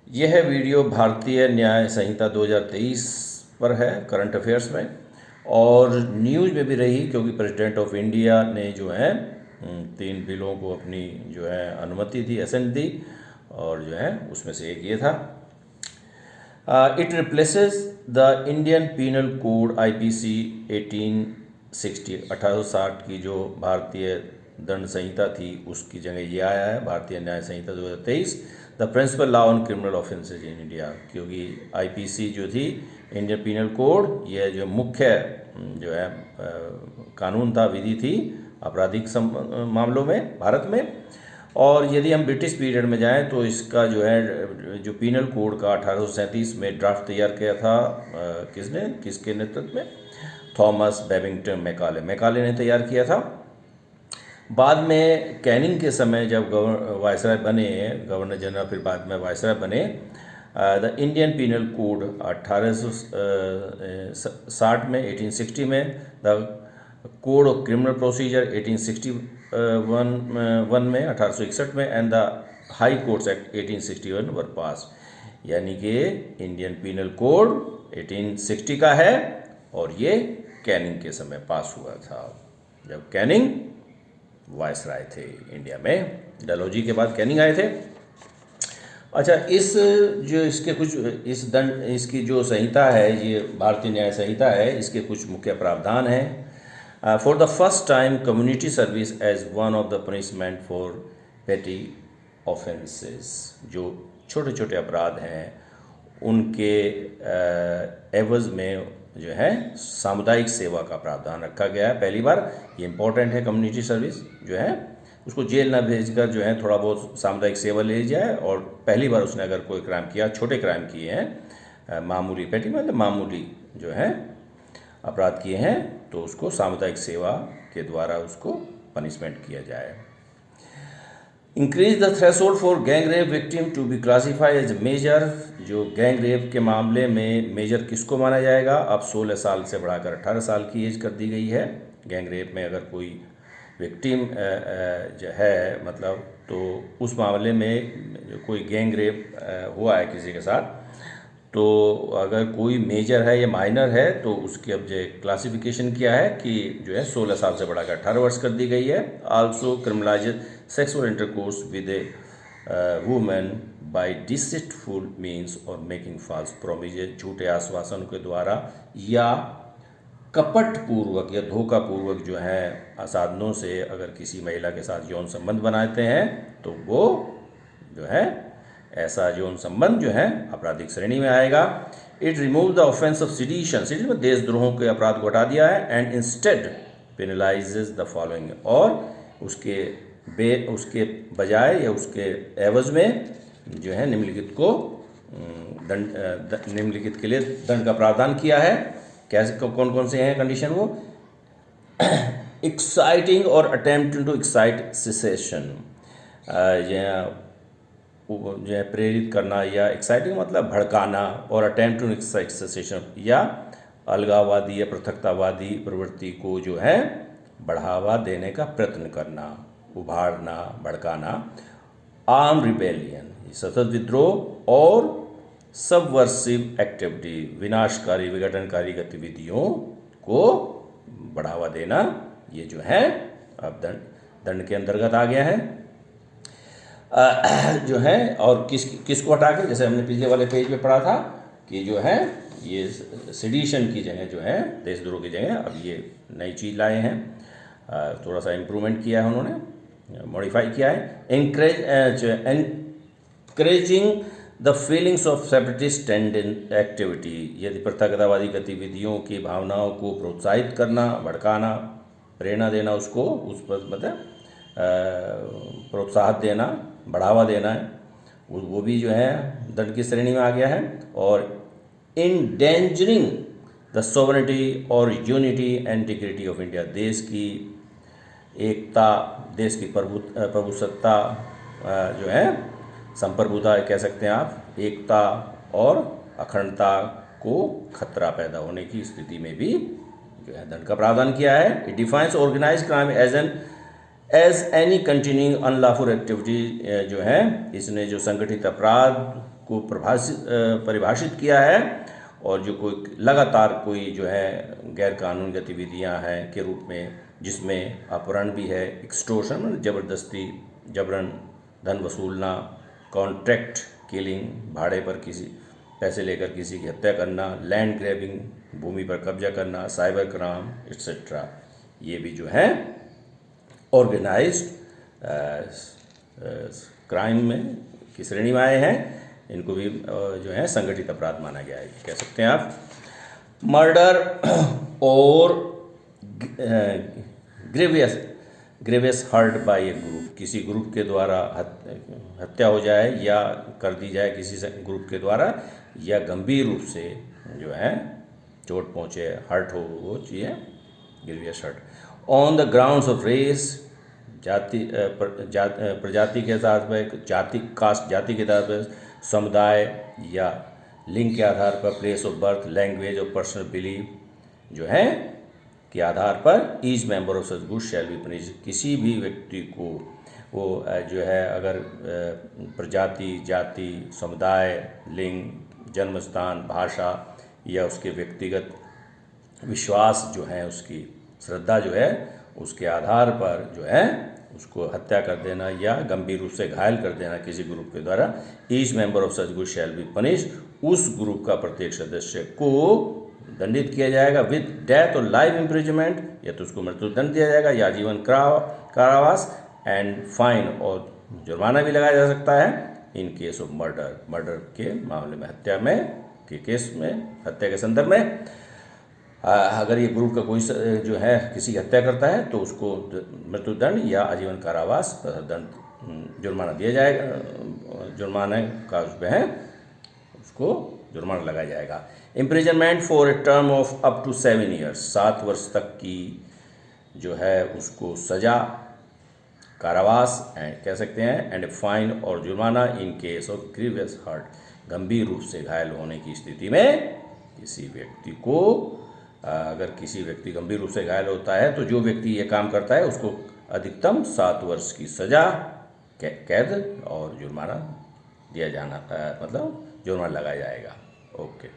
यह वीडियो भारतीय न्याय संहिता 2023 पर है, करंट अफेयर्स में, और न्यूज़ में भी रही क्योंकि प्रेसिडेंट ऑफ इंडिया ने जो है 3 बिलों को अपनी जो है अनुमति दी, असेंट दी, और जो है उसमें से एक ये था। It replaces the Indian penal code IPC 1860 1860 की जो भारतीय दंड संहिता थी उसकी जगह ये आया है, Bharatiya Nyaya Sanhita 2023, the principal law on criminal offences in India. क्योंकि IPC जो थी, इंडियन पीनल कोड, यह जो मुख्य जो है कानून था, विधि थी आपराधिक मामलों में भारत में। और यदि हम ब्रिटिश पीरियड में जाएं तो इसका जो है जो पीनल कोड का 1837 में ड्राफ्ट तैयार किया था, किसके नेतृत्व में? थॉमस बेबिंगटन मैकाले ने तैयार किया था। बाद में कैनिंग के समय जब वायसराय बने, गवर्नर जनरल, फिर बाद में वायसराय बने, द इंडियन पीनल कोड 1860 में, 1860 में, the code of criminal procedure 1861 में, 1861 में, and the high courts act 1861 वर पास। यानी कि इंडियन पीनल कोड 1860 का है और ये कैनिंग के समय पास हुआ था, जब कैनिंग वायसराय थे इंडिया में। डलहौजी के बाद कैनिंग आए थे। अच्छा, इसकी जो संहिता है, ये भारतीय न्याय संहिता है, इसके कुछ मुख्य प्रावधान हैं। For the first time community service as one of the punishment for petty offences. जो छोटे छोटे अपराध हैं उनके एवज में जो है सामुदायिक सेवा का प्रावधान रखा गया है। पहली बार ये इम्पोर्टेंट है, कम्युनिटी सर्विस जो है उसको जेल न भेजकर जो है थोड़ा बहुत सामुदायिक सेवा ले जाए, और पहली बार उसने अगर कोई क्राइम किया, छोटे क्राइम किए हैं, मामूली, पेटी मतलब मामूली जो है अपराध किए हैं, तो उसको सामुदायिक सेवा के द्वारा उसको पनिशमेंट किया जाए। Increase the threshold for gang rape victim to be classified as major. जो गैंग रेप के मामले में मेजर किसको माना जाएगा? अब 16 साल से बढ़ाकर 18 साल की एज कर दी गई है। गैंग रेप में अगर कोई विक्टिम जो है, मतलब, तो उस मामले में जो कोई गैंग रेप हुआ है किसी के साथ, तो अगर कोई मेजर है या माइनर है तो उसकी अब जो क्लासिफिकेशन किया है कि जो है 16 साल से बढ़ाकर 18 वर्ष कर दी गई है। Also criminalise sexual intercourse with a women by deceitful means और मेकिंग फॉल्स प्रोमिसेस। झूठे आश्वासन के द्वारा या कपट पूर्वक या धोखा पूर्वक जो है साधनों से अगर किसी महिला के साथ यौन संबंध बनाते हैं तो वो जो है ऐसा यौन संबंध जो है आपराधिक श्रेणी में आएगा। It remove the offence of sedition, sedition में देशद्रोह के अपराध को हटा दिया है। एंड इंस्टेड पेनलाइजेज द फॉलोइंग, और उसके बजाय या उसके एवज में जो है निम्नलिखित के लिए दंड का प्रावधान किया है। कैसे, कौन कौन से हैं कंडीशन? वो एक्साइटिंग और अटेम्प्ट टू एक्साइट सिसेशन, जो है प्रेरित करना, या एक्साइटिंग मतलब भड़काना, और अटेम्प्ट टू एक्साइट सिसेशन या अलगाववादी या पृथकतावादी प्रवृत्ति को जो है बढ़ावा देने का प्रयत्न करना, उभारना, भड़काना। आर्म रिबेलियन, सतत विद्रोह, और सबवर्सिव एक्टिविटी, विनाशकारी विघटनकारी गतिविधियों को बढ़ावा देना, ये जो है अब दंड के अंतर्गत आ गया है। जो है, और किसको हटा के, जैसे हमने पिछले वाले पेज में पढ़ा था कि जो है ये सिडिशन की जगह जो है, देशद्रोह की जगह अब ये नई चीज़ लाए हैं, थोड़ा सा इम्प्रूवमेंट किया है उन्होंने, मॉडिफाई किया है। Encouraging the feelings of separatist activity, यदि पृथकतावादी गतिविधियों की भावनाओं को प्रोत्साहित करना, भड़काना, प्रेरणा देना, उसको उस पर मतलब प्रोत्साहन देना, बढ़ावा देना है, वो भी जो है दंड की श्रेणी में आ गया है। और इंडेंजरिंग द सोवरेनिटी और unity and integrity of India, देश की एकता, देश की प्रभुसत्ता जो है, संप्रभुता कह सकते हैं आप, एकता और अखंडता को खतरा पैदा होने की स्थिति में भी जो है दंड का प्रावधान किया है। It defines organise crime as an as any continuing unlawful activity, जो है इसने जो संगठित अपराध को परिभाषित किया है, और जो कोई लगातार कोई जो है गैर कानूनी गतिविधियां हैं के रूप में, जिसमें अपहरण भी है, एक्सटोर्शन ज़बरदस्ती, जबरन धन वसूलना, कॉन्ट्रैक्ट किलिंग भाड़े पर किसी पैसे लेकर किसी की हत्या करना, लैंड ग्रैबिंग भूमि पर कब्जा करना, साइबर क्राइम एक्सेट्रा, ये भी जो है ऑर्गेनाइज्ड क्राइम में की श्रेणी में आए हैं। इनको भी जो है संगठित अपराध माना गया है, कह सकते हैं आप। मर्डर और grievous hurt by a group, किसी ग्रुप के द्वारा हत्या हो जाए या कर दी जाए किसी ग्रुप के द्वारा, या गंभीर रूप से जो है चोट पहुँचे, हर्ट हो, वो चीज़ है grievous hurt. On the grounds of race, प्रजाति के आधार पर, जाति के आधार पर, समुदाय या लिंग के आधार पर, प्लेस ऑफ बर्थ, लैंग्वेज और पर्सनल बिलीव जो है के आधार पर, each member of such group shall be punished, किसी भी व्यक्ति को वो जो है अगर प्रजाति, जाति, समुदाय, लिंग, जन्म स्थान, भाषा या उसके व्यक्तिगत विश्वास जो है, उसकी श्रद्धा जो है, उसके आधार पर जो है उसको हत्या कर देना या गंभीर रूप से घायल कर देना किसी ग्रुप के द्वारा, each member of such group shall be punished, उस ग्रुप का प्रत्येक सदस्य को दंडित किया जाएगा विद डेथ और लाइफ इम्प्रिजमेंट, या तो उसको मृत्युदंड दिया जाएगा या जीवन कारावास, एंड फाइन और जुर्माना भी लगाया जा सकता है इन केस ऑफ मर्डर के मामले में, हत्या में के केस में, हत्या के संदर्भ में। अगर ये ग्रुप का कोई जो है किसी की हत्या करता है तो उसको मृत्युदंड या आजीवन कारावास दंड जुर्माना दिया जाएगा, जुर्माने का उस पर है उसको जुर्माना लगाया जाएगा। Imprisonment for a term of up to 7 years, 7 वर्ष तक की जो है उसको सजा, कारावास कह सकते हैं, एंड फाइन और जुर्माना in case of grievous hurt, गंभीर रूप से घायल होने की स्थिति में किसी व्यक्ति को, अगर किसी व्यक्ति गंभीर रूप से घायल होता है तो जो व्यक्ति ये काम करता है उसको अधिकतम 7 वर्ष की सजा, कैद और जुर्माना दिया जाना, मतलब जुर्माना लगाया जाएगा। ओके।